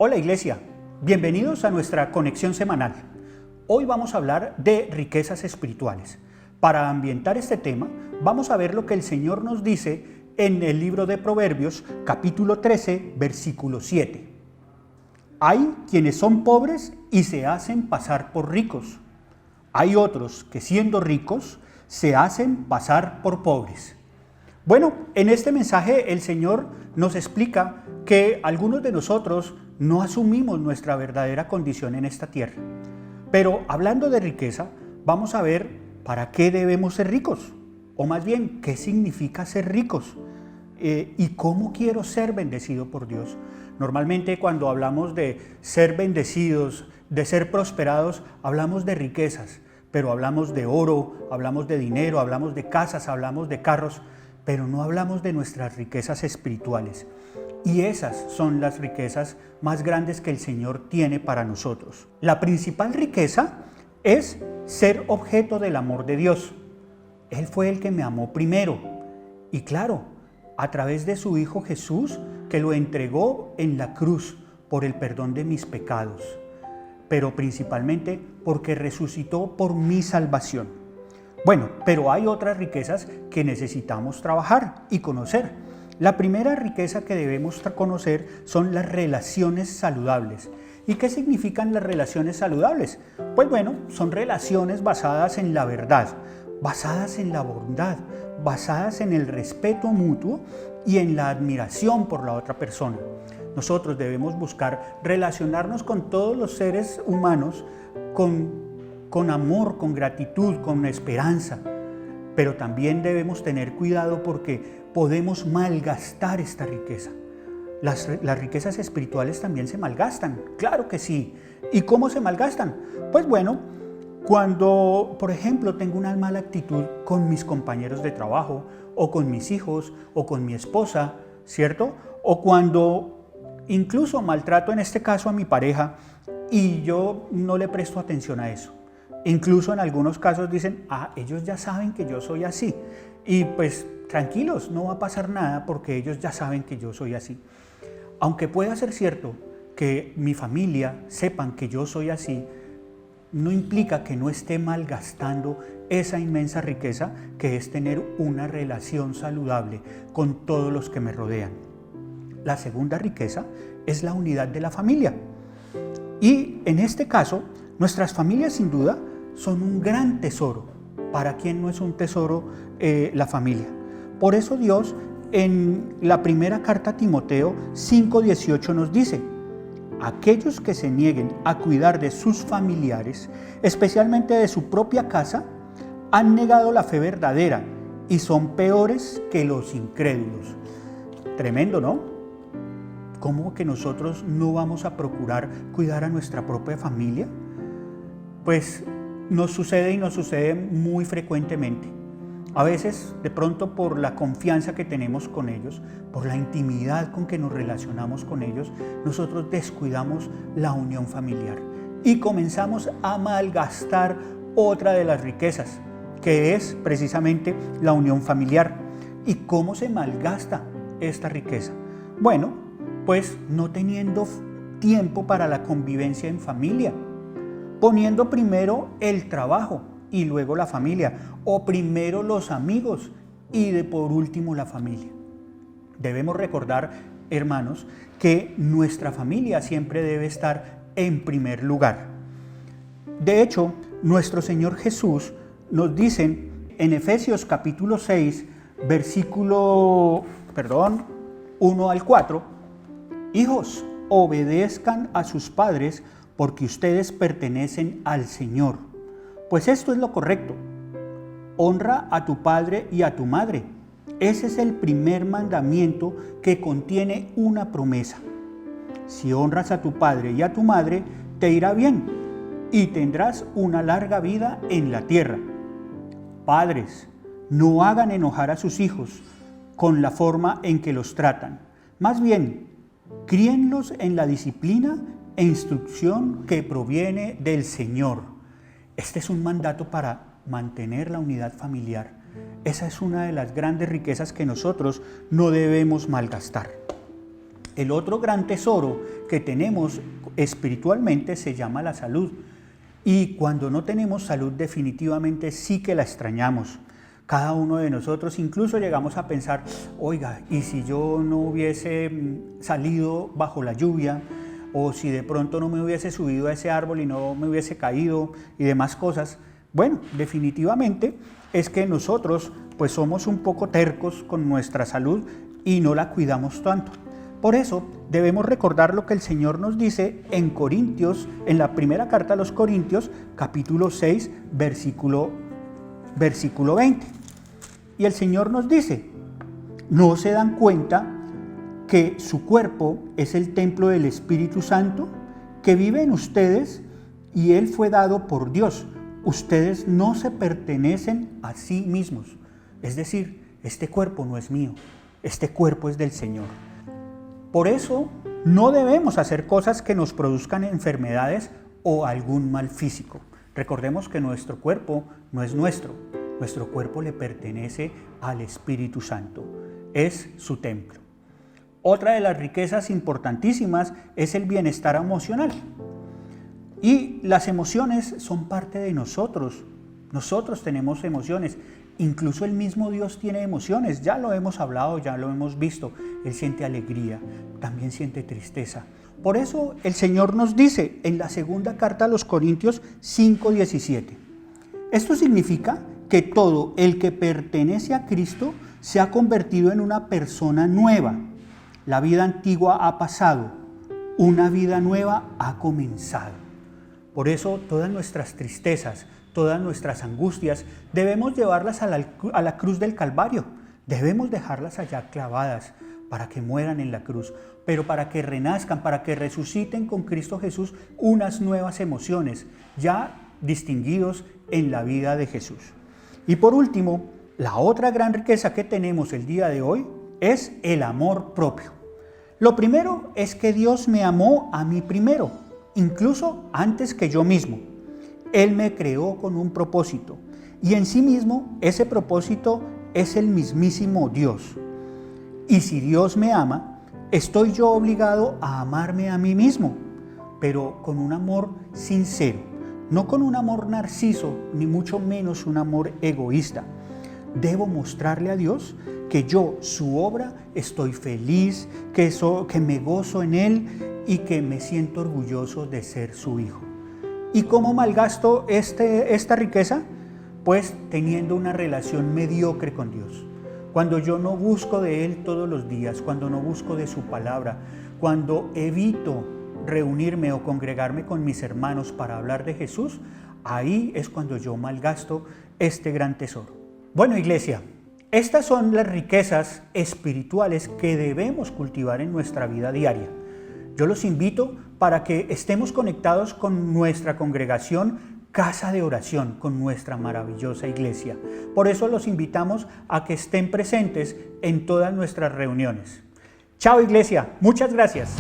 Hola Iglesia, bienvenidos a nuestra conexión semanal. Hoy vamos a hablar de riquezas espirituales. Para ambientar este tema, vamos a ver lo que el Señor nos dice en el libro de Proverbios, capítulo 13, versículo 7. Hay quienes son pobres y se hacen pasar por ricos. Hay otros que siendo ricos se hacen pasar por pobres. Bueno, en este mensaje el Señor nos explica que algunos de nosotros no asumimos nuestra verdadera condición en esta tierra. Pero hablando de riqueza, vamos a ver para qué debemos ser ricos, o más bien, qué significa ser ricos y cómo quiero ser bendecido por Dios. Normalmente cuando hablamos de ser bendecidos, de ser prosperados, hablamos de riquezas, pero hablamos de oro, hablamos de dinero, hablamos de casas, hablamos de carros, pero no hablamos de nuestras riquezas espirituales. Y esas son las riquezas más grandes que el Señor tiene para nosotros. La principal riqueza es ser objeto del amor de Dios. Él fue el que me amó primero. Y claro, a través de su Hijo Jesús, que lo entregó en la cruz por el perdón de mis pecados. Pero principalmente porque resucitó por mi salvación. Bueno, pero hay otras riquezas que necesitamos trabajar y conocer. La primera riqueza que debemos conocer son las relaciones saludables. ¿Y qué significan las relaciones saludables? Pues bueno, son relaciones basadas en la verdad, basadas en la bondad, basadas en el respeto mutuo y en la admiración por la otra persona. Nosotros debemos buscar relacionarnos con todos los seres humanos con amor, con gratitud, con esperanza. Pero también debemos tener cuidado porque podemos malgastar esta riqueza. Las riquezas espirituales también se malgastan, claro que sí. ¿Y cómo se malgastan? Pues bueno, cuando, por ejemplo, tengo una mala actitud con mis compañeros de trabajo, o con mis hijos, o con mi esposa, ¿cierto? O cuando incluso maltrato en este caso a mi pareja y yo no le presto atención a eso. Incluso en algunos casos dicen, ellos ya saben que yo soy así. Y pues tranquilos, no va a pasar nada porque ellos ya saben que yo soy así. Aunque pueda ser cierto que mi familia sepan que yo soy así, no implica que no esté malgastando esa inmensa riqueza que es tener una relación saludable con todos los que me rodean. La segunda riqueza es la unidad de la familia. Y en este caso, nuestras familias sin duda son un gran tesoro. ¿Para quién no es un tesoro la familia? Por eso Dios en la primera carta a Timoteo 5:18 nos dice: aquellos que se nieguen a cuidar de sus familiares, especialmente de su propia casa, han negado la fe verdadera y son peores que los incrédulos. Tremendo, ¿no? ¿Cómo que nosotros no vamos a procurar cuidar a nuestra propia familia? Pues nos sucede muy frecuentemente. A veces, de pronto, por la confianza que tenemos con ellos, por la intimidad con que nos relacionamos con ellos, nosotros descuidamos la unión familiar y comenzamos a malgastar otra de las riquezas, que es precisamente la unión familiar. ¿Y cómo se malgasta esta riqueza? Bueno, pues no teniendo tiempo para la convivencia en familia, poniendo primero el trabajo y luego la familia, o primero los amigos y por último la familia. Debemos recordar, hermanos, que nuestra familia siempre debe estar en primer lugar. De hecho, nuestro Señor Jesús nos dice en Efesios capítulo 6, versículo 1 al 4, hijos, obedezcan a sus padres porque ustedes pertenecen al Señor. Pues esto es lo correcto. Honra a tu padre y a tu madre. Ese es el primer mandamiento que contiene una promesa. Si honras a tu padre y a tu madre, te irá bien y tendrás una larga vida en la tierra. Padres, no hagan enojar a sus hijos con la forma en que los tratan. Más bien, críenlos en la disciplina e instrucción que proviene del Señor. Este es un mandato para mantener la unidad familiar. Esa es una de las grandes riquezas que nosotros no debemos malgastar. El otro gran tesoro que tenemos espiritualmente se llama la salud. Y cuando no tenemos salud, definitivamente sí que la extrañamos. Cada uno de nosotros incluso llegamos a pensar, oiga, ¿y si yo no hubiese salido bajo la lluvia? O si de pronto no me hubiese subido a ese árbol y no me hubiese caído y demás cosas. Bueno, definitivamente es que nosotros pues somos un poco tercos con nuestra salud y no la cuidamos tanto. Por eso debemos recordar lo que el Señor nos dice en Corintios, en la primera carta a los Corintios, capítulo 6, versículo 20. Y el Señor nos dice, ¿no se dan cuenta que su cuerpo es el templo del Espíritu Santo, que vive en ustedes y Él fue dado por Dios? Ustedes no se pertenecen a sí mismos. Es decir, este cuerpo no es mío, este cuerpo es del Señor. Por eso no debemos hacer cosas que nos produzcan enfermedades o algún mal físico. Recordemos que nuestro cuerpo no es nuestro cuerpo le pertenece al Espíritu Santo, es su templo. Otra de las riquezas importantísimas es el bienestar emocional. Y las emociones son parte de nosotros. Nosotros tenemos emociones. Incluso el mismo Dios tiene emociones. Ya lo hemos hablado, ya lo hemos visto. Él siente alegría, también siente tristeza. Por eso el Señor nos dice en la segunda carta a los Corintios 5:17. Esto significa que todo el que pertenece a Cristo se ha convertido en una persona nueva. La vida antigua ha pasado, una vida nueva ha comenzado. Por eso todas nuestras tristezas, todas nuestras angustias, debemos llevarlas a la cruz del Calvario. Debemos dejarlas allá clavadas para que mueran en la cruz, pero para que renazcan, para que resuciten con Cristo Jesús unas nuevas emociones, ya distinguidos en la vida de Jesús. Y por último, la otra gran riqueza que tenemos el día de hoy es el amor propio. Lo primero es que Dios me amó a mí primero, incluso antes que yo mismo. Él me creó con un propósito y en sí mismo ese propósito es el mismísimo Dios. Y si Dios me ama, estoy yo obligado a amarme a mí mismo, pero con un amor sincero, no con un amor narciso, ni mucho menos un amor egoísta. Debo mostrarle a Dios que yo, su obra, estoy feliz, que me gozo en Él y que me siento orgulloso de ser su hijo. ¿Y cómo malgasto esta riqueza? Pues teniendo una relación mediocre con Dios. Cuando yo no busco de Él todos los días, cuando no busco de su palabra, cuando evito reunirme o congregarme con mis hermanos para hablar de Jesús, ahí es cuando yo malgasto este gran tesoro. Bueno, iglesia, estas son las riquezas espirituales que debemos cultivar en nuestra vida diaria. Yo los invito para que estemos conectados con nuestra congregación Casa de Oración, con nuestra maravillosa iglesia. Por eso los invitamos a que estén presentes en todas nuestras reuniones. Chao, iglesia, muchas gracias.